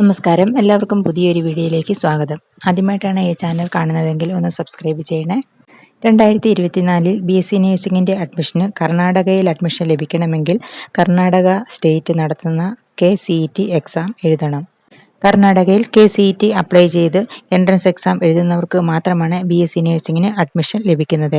നമസ്കാരം, എല്ലാവർക്കും പുതിയൊരു വീഡിയോയിലേക്ക് സ്വാഗതം. ആദ്യമായിട്ടാണ് ഈ ചാനൽ കാണുന്നതെങ്കിൽ ഒന്ന് സബ്സ്ക്രൈബ് ചെയ്യണേ. 2024 BSc നഴ്സിംഗിൻ്റെ അഡ്മിഷന് കർണാടകയിൽ അഡ്മിഷൻ ലഭിക്കണമെങ്കിൽ കർണാടക സ്റ്റേറ്റ് നടത്തുന്ന KCET എക്സാം എഴുതണം. കർണാടകയിൽ KCET അപ്ലൈ ചെയ്ത് എൻട്രൻസ് എക്സാം എഴുതുന്നവർക്ക് മാത്രമാണ് BSc നഴ്സിംഗിന് അഡ്മിഷൻ ലഭിക്കുന്നത്.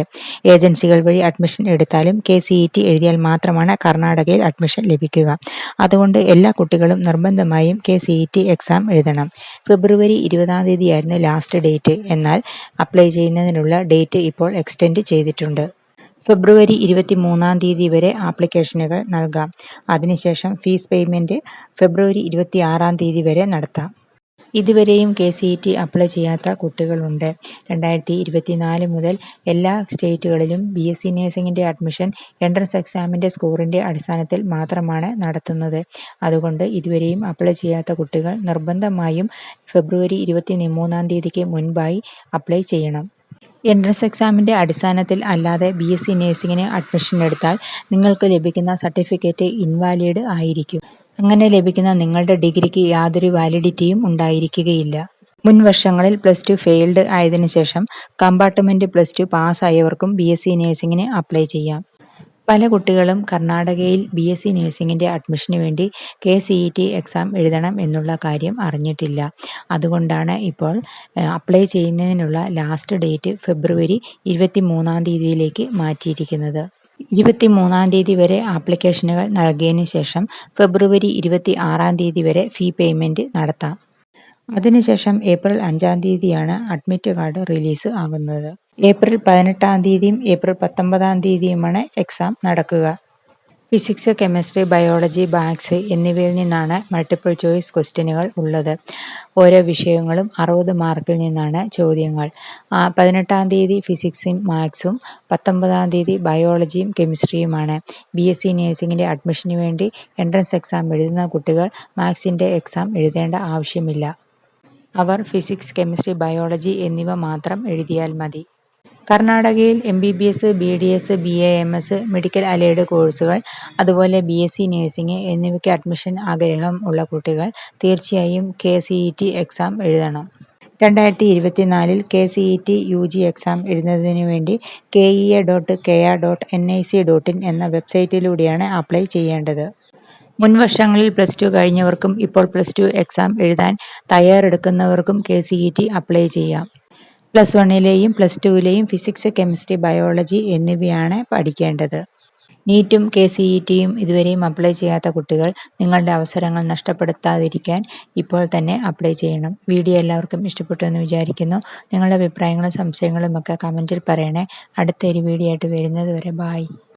ഏജൻസികൾ വഴി അഡ്മിഷൻ എടുത്താലും KCET എഴുതിയാൽ മാത്രമാണ് കർണാടകയിൽ അഡ്മിഷൻ ലഭിക്കുക. അതുകൊണ്ട് എല്ലാ കുട്ടികളും നിർബന്ധമായും KCET എക്സാം എഴുതണം. ഫെബ്രുവരി 20-ാം തീയതിയായിരുന്നു ലാസ്റ്റ് ഡേറ്റ്. എന്നാൽ അപ്ലൈ ചെയ്യുന്നതിനുള്ള ഡേറ്റ് ഇപ്പോൾ എക്സ്റ്റെൻഡ് ചെയ്തിട്ടുണ്ട്. ഫെബ്രുവരി 23-ാം തീയതി വരെ ആപ്ലിക്കേഷനുകൾ നൽകാം. അതിനുശേഷം ഫീസ് പേയ്മെൻറ്റ് ഫെബ്രുവരി 26-ാം തീയതി വരെ നടത്താം. ഇതുവരെയും KCET അപ്ലൈ ചെയ്യാത്ത കുട്ടികളുണ്ട്. 2024 മുതൽ എല്ലാ സ്റ്റേറ്റുകളിലും BSc നഴ്സിംഗിൻ്റെ അഡ്മിഷൻ എൻട്രൻസ് എക്സാമിൻ്റെ സ്കോറിൻ്റെ അടിസ്ഥാനത്തിൽ മാത്രമാണ് നടത്തുന്നത്. അതുകൊണ്ട് ഇതുവരെയും അപ്ലൈ ചെയ്യാത്ത കുട്ടികൾ നിർബന്ധമായും ഫെബ്രുവരി 23-ാം തീയതിക്ക് മുൻപായി അപ്ലൈ ചെയ്യണം. എൻട്രൻസ് എക്സാമിൻ്റെ അടിസ്ഥാനത്തിൽ അല്ലാതെ BSc നഴ്സിംഗിന് അഡ്മിഷൻ എടുത്താൽ നിങ്ങൾക്ക് ലഭിക്കുന്ന സർട്ടിഫിക്കറ്റ് ഇൻവാലിഡ് ആയിരിക്കും. അങ്ങനെ ലഭിക്കുന്ന നിങ്ങളുടെ ഡിഗ്രിക്ക് യാതൊരു വാലിഡിറ്റിയും ഉണ്ടായിരിക്കുകയില്ല. മുൻ വർഷങ്ങളിൽ +2 ഫെയിൽഡ് ആയതിനു ശേഷം കമ്പാർട്ട്മെൻറ്റ് +2 പാസ്സായവർക്കും BSc നഴ്സിംഗിന് അപ്ലൈ ചെയ്യാം. പല കുട്ടികളും കർണാടകയിൽ BSc നഴ്സിംഗിൻ്റെ അഡ്മിഷന് വേണ്ടി KCET എക്സാം എഴുതണം എന്നുള്ള കാര്യം അറിഞ്ഞിട്ടില്ല. അതുകൊണ്ടാണ് ഇപ്പോൾ അപ്ലൈ ചെയ്യുന്നതിനുള്ള ലാസ്റ്റ് ഡേറ്റ് ഫെബ്രുവരി 23-ാം തീയതിയിലേക്ക് മാറ്റിയിരിക്കുന്നത്. 23-ാം തീയതി വരെ ആപ്ലിക്കേഷനുകൾ നൽകിയതിന് ശേഷം ഫെബ്രുവരി 26-ാം തീയതി വരെ ഫീ പേയ്മെൻറ്റ് നടത്താം. അതിനുശേഷം ഏപ്രിൽ 5-ാം തീയതിയാണ് അഡ്മിറ്റ് കാർഡ് റിലീസ് ആകുന്നത്. ഏപ്രിൽ 18-ാം തീയതിയും ഏപ്രിൽ 19-ാം തീയതിയുമാണ് എക്സാം നടക്കുക. ഫിസിക്സ്, കെമിസ്ട്രി, ബയോളജി, മാത്സ് എന്നിവയിൽ നിന്നാണ് മൾട്ടിപ്പിൾ ചോയ്സ് ക്വസ്റ്റ്യനുകൾ ഉള്ളത്. ഓരോ വിഷയങ്ങളും 60 മാർക്കിൽ നിന്നാണ് ചോദ്യങ്ങൾ. 18-ാം തീയതി ഫിസിക്സും മാത്സും 19-ാം തീയതി ബയോളജിയും കെമിസ്ട്രിയുമാണ്. BSc നഴ്സിംഗിൻ്റെ അഡ്മിഷന് വേണ്ടി എൻട്രൻസ് എക്സാം എഴുതുന്ന കുട്ടികൾ മാത്സിൻ്റെ എക്സാം എഴുതേണ്ട ആവശ്യമില്ല. അവർ ഫിസിക്സ്, കെമിസ്ട്രി, ബയോളജി എന്നിവ മാത്രം എഴുതിയാൽ മതി. കർണാടകയിൽ MBBS, BDS, BAMS, medical allied കോഴ്സുകൾ, അതുപോലെ BSc നഴ്സിംഗ് എന്നിവയ്ക്ക് അഡ്മിഷൻ ആഗ്രഹം ഉള്ള കുട്ടികൾ തീർച്ചയായും KCET എക്സാം എഴുതണം. 2024 KCET UG എക്സാം എഴുതുന്നതിന് വേണ്ടി kea.kea.nic.in എന്ന വെബ്സൈറ്റിലൂടെയാണ് അപ്ലൈ ചെയ്യേണ്ടത്. മുൻ വർഷങ്ങളിൽ +2 കഴിഞ്ഞവർക്കും ഇപ്പോൾ +2 എക്സാം എഴുതാൻ തയ്യാറെടുക്കുന്നവർക്കും KCET അപ്ലൈ ചെയ്യാം. +1ലെയും +2ലെയും ഫിസിക്സ്, കെമിസ്ട്രി, ബയോളജി എന്നിവയാണ് പഠിക്കേണ്ടത്. നീറ്റും KCETയും ഇതുവരെയും അപ്ലൈ ചെയ്യാത്ത കുട്ടികൾ നിങ്ങളുടെ അവസരങ്ങൾ നഷ്ടപ്പെടുത്താതിരിക്കാൻ ഇപ്പോൾ തന്നെ അപ്ലൈ ചെയ്യണം. വീഡിയോ എല്ലാവർക്കും ഇഷ്ടപ്പെട്ടു എന്ന് വിചാരിക്കുന്നു. നിങ്ങളുടെ അഭിപ്രായങ്ങളും സംശയങ്ങളും ഒക്കെ കമൻറ്റിൽ പറയണേ. അടുത്തൊരു വീഡിയോ ആയിട്ട് വരുന്നത് വരെ ബായ്.